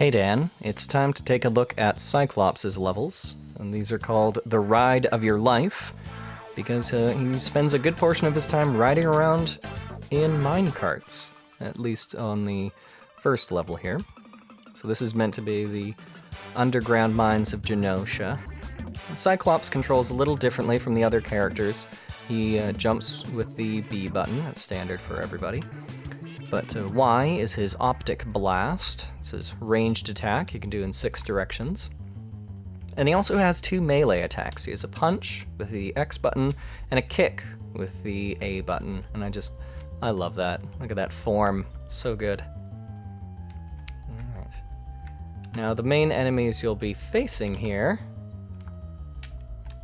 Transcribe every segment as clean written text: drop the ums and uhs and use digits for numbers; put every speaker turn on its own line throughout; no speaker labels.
Hey Dan, it's time to take a look at Cyclops' levels, and these are called The Ride of Your Life, because he spends a good portion of his time riding around in minecarts, at least on the first level here. So this is meant to be the underground mines of Genosha. Cyclops controls a little differently from the other characters. He jumps with the B button, that's standard for everybody. But Y is his optic blast. It's his ranged attack he can do in 6 directions. And he also has 2 melee attacks. He has a punch with the X button and a kick with the A button. And I love that. Look at that form. So good. Alright. Now the main enemies you'll be facing here,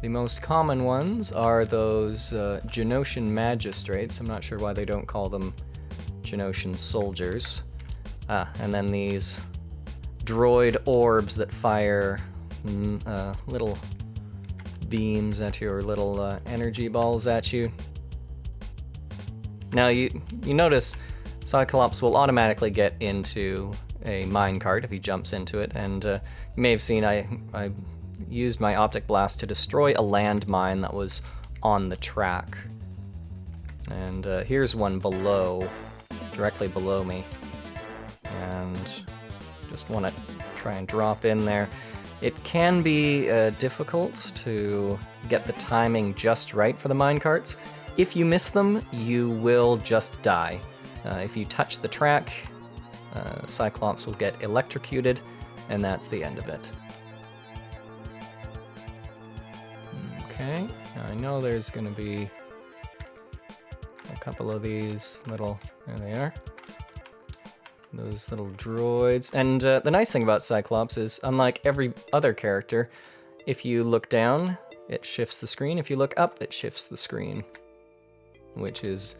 the most common ones are those Genoshan magistrates. I'm not sure why they don't call them Genoshan soldiers. And then these droid orbs that fire little beams at you, or little energy balls at you. Now you notice Cyclops will automatically get into a minecart if he jumps into it, and you may have seen I used my optic blast to destroy a landmine that was on the track. And here's one below, directly below me, and just want to try and drop in there. It can be difficult to get the timing just right for the minecarts. If you miss them, you will just die. If you touch the track, Cyclops will get electrocuted, and that's the end of it. Okay, now I know there's going to be a couple of these little, there they are, those little droids. And the nice thing about Cyclops is, unlike every other character, if you look down, it shifts the screen. If you look up, it shifts the screen, which is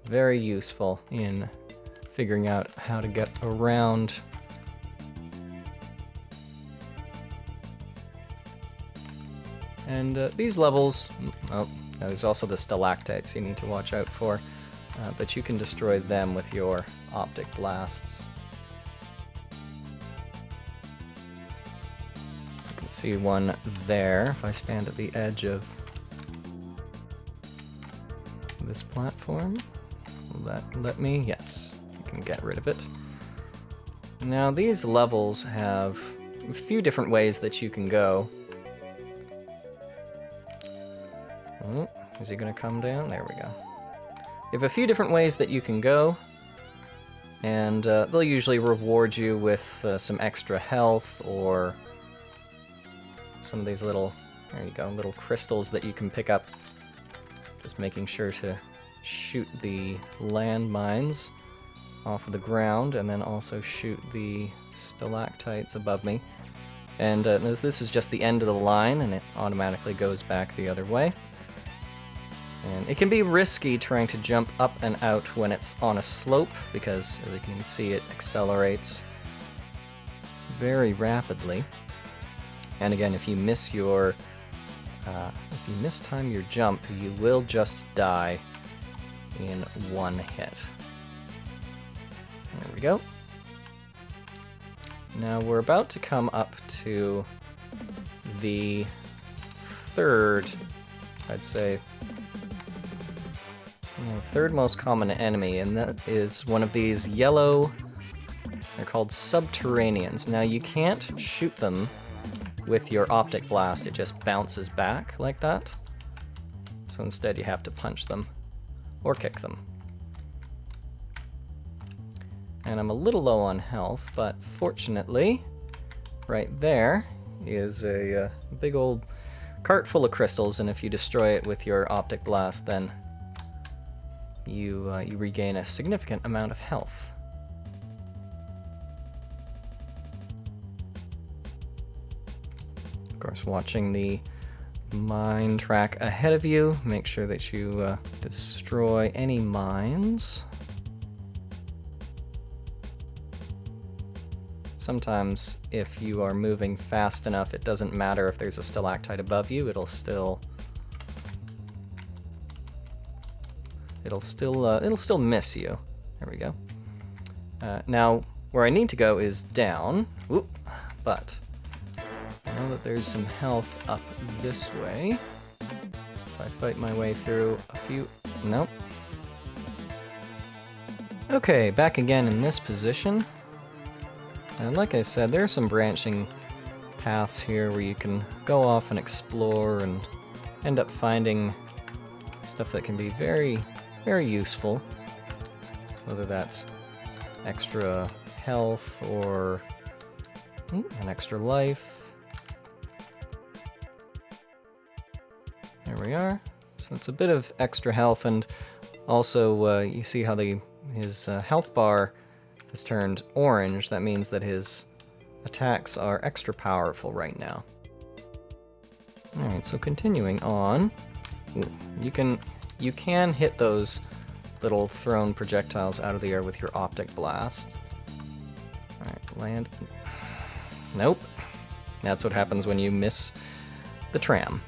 very useful in figuring out how to get around. And these levels, oh, there's also the stalactites you need to watch out for, but you can destroy them with your optic blasts. You can see one there if I stand at the edge of this platform. Will that let me? Yes, you can get rid of it. Now these levels have a few different ways that you can go. Oh, is he going to come down? There we go. You have a few different ways that you can go, and they'll usually reward you with some extra health, or some of these little, there you go, little crystals that you can pick up. Just making sure to shoot the landmines off of the ground, and then also shoot the stalactites above me. And this is just the end of the line, and it automatically goes back the other way. And it can be risky trying to jump up and out when it's on a slope, because, as you can see, it accelerates very rapidly. And again, if you miss your, if you mistime your jump, you will just die in one hit. There we go. Now we're about to come up to the third, I'd say, third most common enemy, and that is one of these yellow, they're called subterraneans. Now you can't shoot them with your optic blast, it just bounces back like that. So instead you have to punch them, or kick them. And I'm a little low on health, but fortunately, right there is a big old cart full of crystals, and if you destroy it with your optic blast, then you regain a significant amount of health. Of course, watching the mine track ahead of you, make sure that you destroy any mines. Sometimes, if you are moving fast enough, it doesn't matter if there's a stalactite above you, it'll still miss you. There we go. Now, where I need to go is down. Oop, but I know that there's some health up this way. If I fight my way through a few... Nope. Okay, back again in this position. And like I said, there are some branching paths here where you can go off and explore and end up finding stuff that can be very, very useful. Whether that's extra health or an extra life. There we are. So that's a bit of extra health, and also you see how his health bar has turned orange. That means that his attacks are extra powerful right now. Alright, so continuing on. Ooh, you can hit those little thrown projectiles out of the air with your optic blast. Alright, land. Nope. That's what happens when you miss the tram.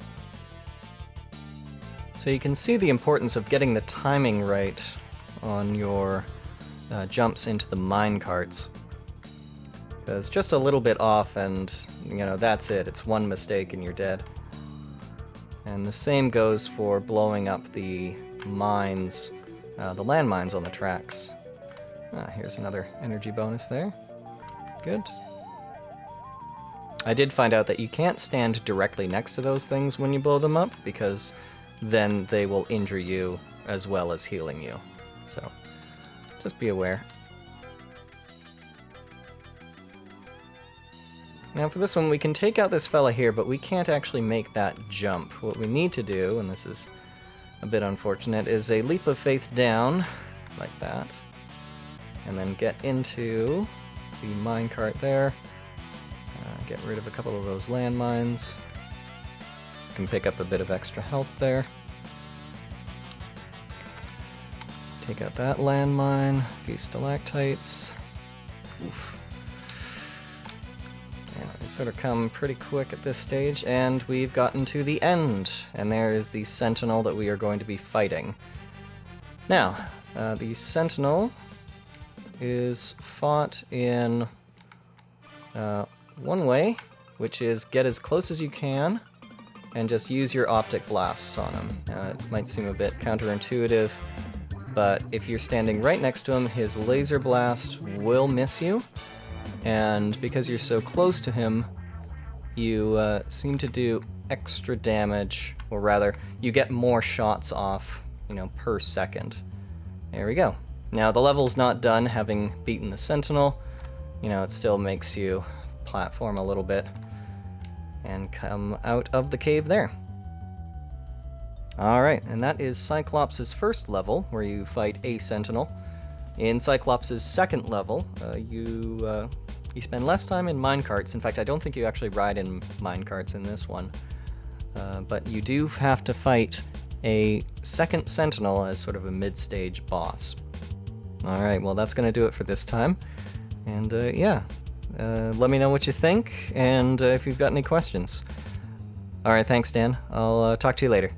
So you can see the importance of getting the timing right on your jumps into the mine carts. Because just a little bit off and, you know, that's it. It's one mistake and you're dead. And the same goes for blowing up the mines, the landmines on the tracks. Here's another energy bonus there. Good. I did find out that you can't stand directly next to those things when you blow them up, because then they will injure you as well as healing you. So, just be aware. Now for this one, we can take out this fella here, but we can't actually make that jump. What we need to do, and this is a bit unfortunate, is a leap of faith down, like that, and then get into the minecart there. Get rid of a couple of those landmines. Can pick up a bit of extra health there. Take out that landmine, a few stalactites. Oof. And we sort of come pretty quick at this stage, and we've gotten to the end. And there is the Sentinel that we are going to be fighting. Now, the Sentinel is fought in one way, which is get as close as you can and just use your optic blasts on him. It might seem a bit counterintuitive, but if you're standing right next to him, his laser blast will miss you, and because you're so close to him, you seem to do extra damage, or rather, you get more shots off, per second. There we go. Now, the level's not done having beaten the Sentinel. It still makes you platform a little bit and come out of the cave there. Alright, and that is Cyclops' first level, where you fight a Sentinel. In Cyclops' second level, you spend less time in minecarts. In fact, I don't think you actually ride in minecarts in this one. But you do have to fight a second Sentinel as sort of a mid-stage boss. Alright, well that's going to do it for this time. And yeah, let me know what you think, and if you've got any questions. Alright, thanks Dan. I'll talk to you later.